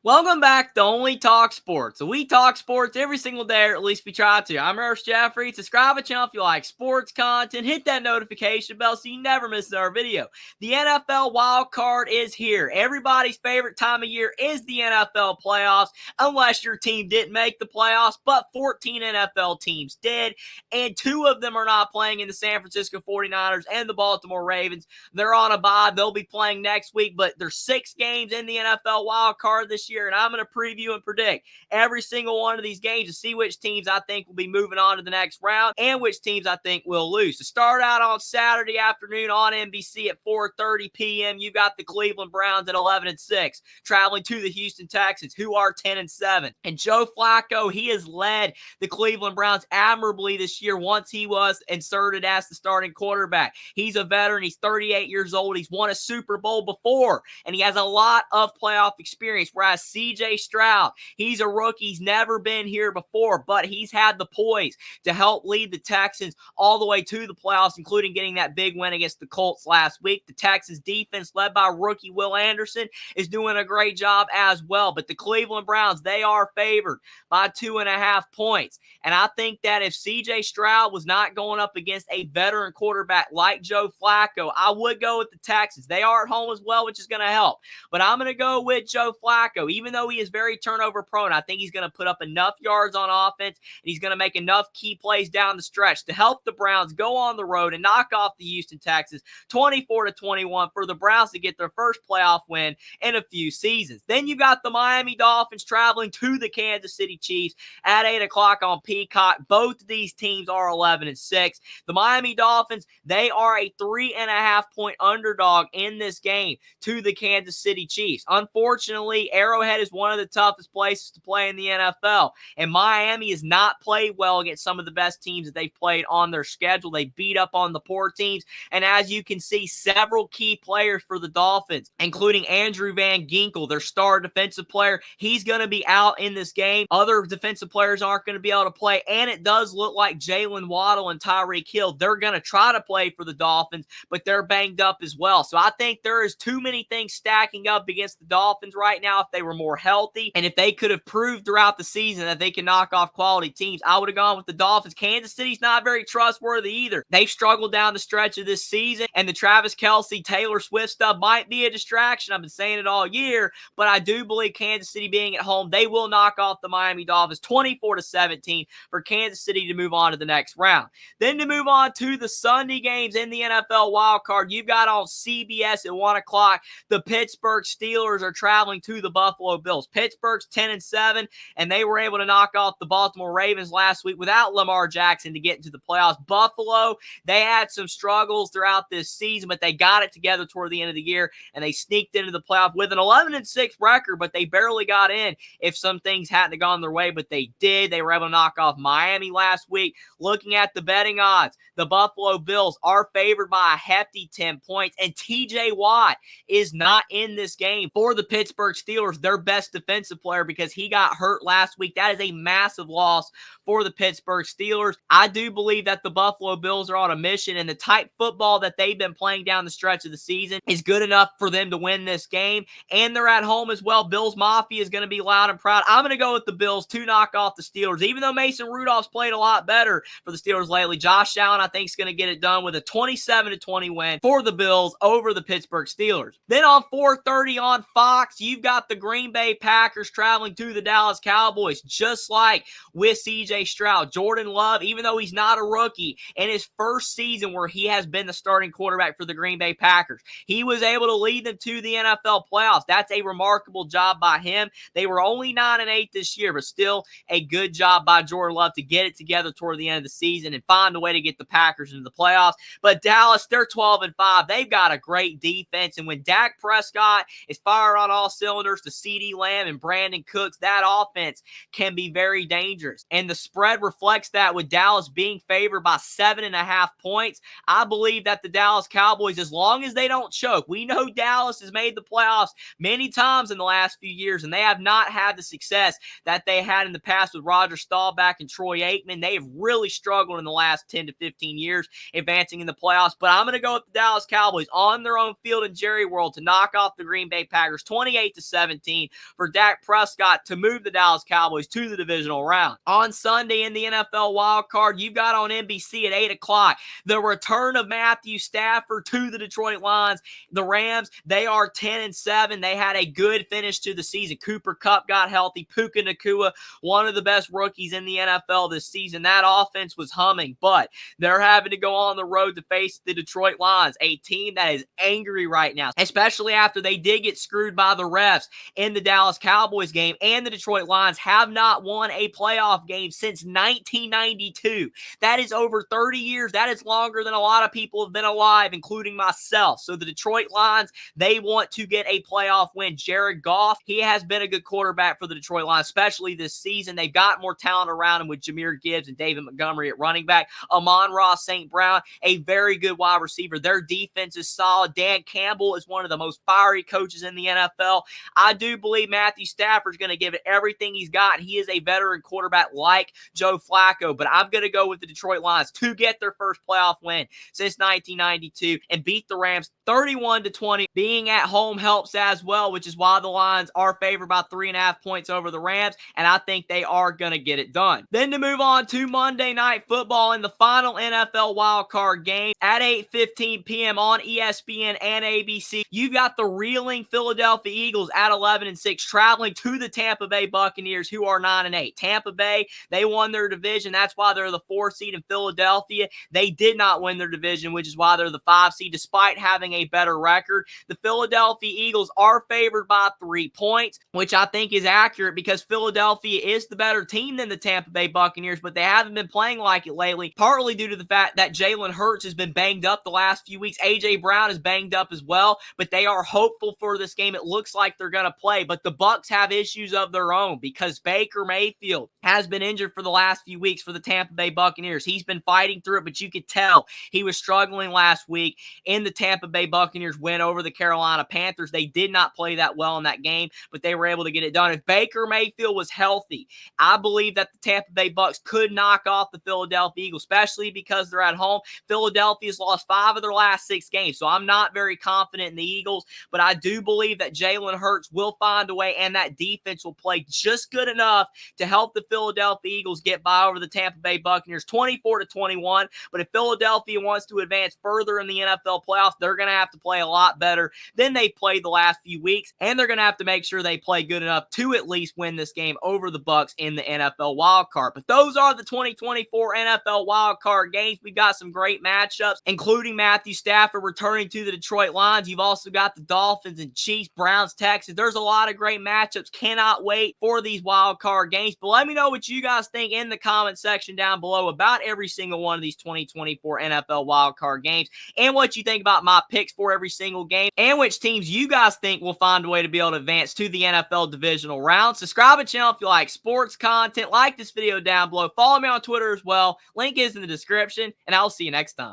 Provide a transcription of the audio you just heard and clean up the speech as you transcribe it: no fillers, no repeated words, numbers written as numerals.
Welcome back to Only Talk Sports. So we talk sports every single day, or at least we try to. I'm Ernst Jeffrey. Subscribe to the channel if you like sports content. Hit that notification bell so you never miss our video. The NFL wild card is here. Everybody's favorite time of year is the NFL playoffs, unless your team didn't make the playoffs, but 14 NFL teams did, and 2 of them are not playing in the San Francisco 49ers and the Baltimore Ravens. They're on a bye. They'll be playing next week, but there's 6 games in the NFL wild card this year, and I'm going to preview and predict every single one of these games to see which teams I think will be moving on to the next round and which teams I think will lose. To start out on Saturday afternoon on NBC at 4:30 p.m., you got the Cleveland Browns at 11-6, traveling to the Houston Texans, who are 10-7. And Joe Flacco, he has led the Cleveland Browns admirably this year once he was inserted as the starting quarterback. He's a veteran. He's 38 years old. He's won a Super Bowl before, and he has a lot of playoff experience, whereas C.J. Stroud, he's a rookie. He's never been here before, but he's had the poise to help lead the Texans all the way to the playoffs, including getting that big win against the Colts last week. The Texans defense, led by rookie Will Anderson, is doing a great job as well, but the Cleveland Browns, they are favored by 2.5 points, and I think that if C.J. Stroud was not going up against a veteran quarterback like Joe Flacco, I would go with the Texans. They are at home as well, which is going to help, but I'm going to go with Joe Flacco. Even though he is very turnover prone, I think he's going to put up enough yards on offense, and he's going to make enough key plays down the stretch to help the Browns go on the road and knock off the Houston Texans 24-21 for the Browns to get their first playoff win in a few seasons. Then you got the Miami Dolphins traveling to the Kansas City Chiefs at 8 o'clock on Peacock. Both of these teams are 11-6. The Miami Dolphins, they are a 3.5-point underdog in this game to the Kansas City Chiefs. Unfortunately, Arrowhead is one of the toughest places to play in the NFL, and Miami has not played well against some of the best teams that they've played on their schedule. They beat up on the poor teams, and as you can see, several key players for the Dolphins, including Andrew Van Ginkel, their star defensive player, he's going to be out in this game. Other defensive players aren't going to be able to play, and it does look like Jalen Waddle and Tyreek Hill, they're going to try to play for the Dolphins, but they're banged up as well. So I think there is too many things stacking up against the Dolphins right now. If they were more healthy, and if they could have proved throughout the season that they can knock off quality teams, I would have gone with the Dolphins. Kansas City's not very trustworthy either. They've struggled down the stretch of this season, and the Travis Kelce, Taylor Swift stuff might be a distraction. I've been saying it all year, but I do believe Kansas City being at home, they will knock off the Miami Dolphins 24-17 for Kansas City to move on to the next round. Then to move on to the Sunday games in the NFL wildcard, you've got on CBS at 1 o'clock, the Pittsburgh Steelers are traveling to the Buffalo Bills. Pittsburgh's 10-7, and they were able to knock off the Baltimore Ravens last week without Lamar Jackson to get into the playoffs. Buffalo, they had some struggles throughout this season, but they got it together toward the end of the year, and they sneaked into the playoff with an 11-6 record, but they barely got in if some things hadn't gone their way, but they did. They were able to knock off Miami last week. Looking at the betting odds, the Buffalo Bills are favored by a hefty 10 points, and TJ Watt is not in this game for the Pittsburgh Steelers, their best defensive player, because he got hurt last week. That is a massive loss for the Pittsburgh Steelers. I do believe that the Buffalo Bills are on a mission, and the type football that they've been playing down the stretch of the season is good enough for them to win this game, and they're at home as well. Bills Mafia is going to be loud and proud. I'm going to go with the Bills to knock off the Steelers, even though Mason Rudolph's played a lot better for the Steelers lately. Josh Allen, I think, is going to get it done with a 27-20 win for the Bills over the Pittsburgh Steelers. Then on 4:30 on Fox, you've got the Green Bay Packers traveling to the Dallas Cowboys, just like with C.J. Stroud. Jordan Love, even though he's not a rookie, in his first season where he has been the starting quarterback for the Green Bay Packers, he was able to lead them to the NFL playoffs. That's a remarkable job by him. They were only 9-8 this year, but still a good job by Jordan Love to get it together toward the end of the season and find a way to get the Packers into the playoffs. But Dallas, they're 12-5. They've got a great defense, and when Dak Prescott is firing on all cylinders to CeeDee Lamb and Brandon Cooks, that offense can be very dangerous. And the spread reflects that, with Dallas being favored by 7.5 points. I believe that the Dallas Cowboys, as long as they don't choke, we know Dallas has made the playoffs many times in the last few years, and they have not had the success that they had in the past with Roger Staubach and Troy Aikman. They have really struggled in the last 10 to 15 years advancing in the playoffs, but I'm going to go with the Dallas Cowboys on their own field in Jerry World to knock off the Green Bay Packers 28-17 2019 for Dak Prescott to move the Dallas Cowboys to the divisional round. On Sunday in the NFL wild card, you've got on NBC at 8 o'clock the return of Matthew Stafford to the Detroit Lions. The Rams, they are 10-7. They had a good finish to the season. Cooper Kupp got healthy. Puka Nacua, one of the best rookies in the NFL this season. That offense was humming, but they're having to go on the road to face the Detroit Lions, a team that is angry right now, especially after they did get screwed by the refs in the Dallas Cowboys game, and the Detroit Lions have not won a playoff game since 1992. That is over 30 years. That is longer than a lot of people have been alive, including myself. So the Detroit Lions, they want to get a playoff win. Jared Goff, he has been a good quarterback for the Detroit Lions, especially this season. They've got more talent around him with Jahmyr Gibbs and David Montgomery at running back. Amon-Ra St. Brown, a very good wide receiver. Their defense is solid. Dan Campbell is one of the most fiery coaches in the NFL. I do believe Matthew Stafford is going to give it everything he's got. He is a veteran quarterback like Joe Flacco, but I'm going to go with the Detroit Lions to get their first playoff win since 1992 and beat the Rams 31-20. Being at home helps as well, which is why the Lions are favored by 3.5 points over the Rams, and I think they are going to get it done. Then to move on to Monday Night Football in the final NFL wildcard game at 8:15 p.m. on ESPN and ABC, you've got the reeling Philadelphia Eagles at 11-6 traveling to the Tampa Bay Buccaneers, who are 9-8. Tampa Bay, they won their division. That's why they're the 4th seed. In Philadelphia, they did not win their division, which is why they're the 5 seed despite having a better record. The Philadelphia Eagles are favored by 3 points, which I think is accurate because Philadelphia is the better team than the Tampa Bay Buccaneers, but they haven't been playing like it lately, partly due to the fact that Jalen Hurts has been banged up the last few weeks. A.J. Brown is banged up as well, but they are hopeful for this game. It looks like they're going to play, but the Bucs have issues of their own because Baker Mayfield has been injured for the last few weeks for the Tampa Bay Buccaneers. He's been fighting through it, but you could tell he was struggling last week in the Tampa Bay Buccaneers win over the Carolina Panthers. They did not play that well in that game, but they were able to get it done. If Baker Mayfield was healthy, I believe that the Tampa Bay Bucs could knock off the Philadelphia Eagles, especially because they're at home. Philadelphia's lost 5 of their last 6 games, so I'm not very confident in the Eagles, but I do believe that Jalen Hurts will find a way and that defense will play just good enough to help the Philadelphia Eagles get by over the Tampa Bay Buccaneers 24-21. But if Philadelphia wants to advance further in the NFL playoffs, they're going to have to play a lot better than they've played the last few weeks, and they're going to have to make sure they play good enough to at least win this game over the Bucs in the NFL wildcard. But those are the 2024 NFL wildcard games. We've got some great matchups, including Matthew Stafford returning to the Detroit Lions. You've also got the Dolphins and Chiefs, Browns, Texans. There's a lot of great matchups. Cannot wait for these wildcard games. But let me know what you guys think in the comment section down below about every single one of these 2024 NFL wildcard games, and what you think about my picks for every single game, and which teams you guys think will find a way to be able to advance to the NFL Divisional Round. Subscribe to the channel if you like sports content. Like this video down below. Follow me on Twitter as well. Link is in the description, and I'll see you next time.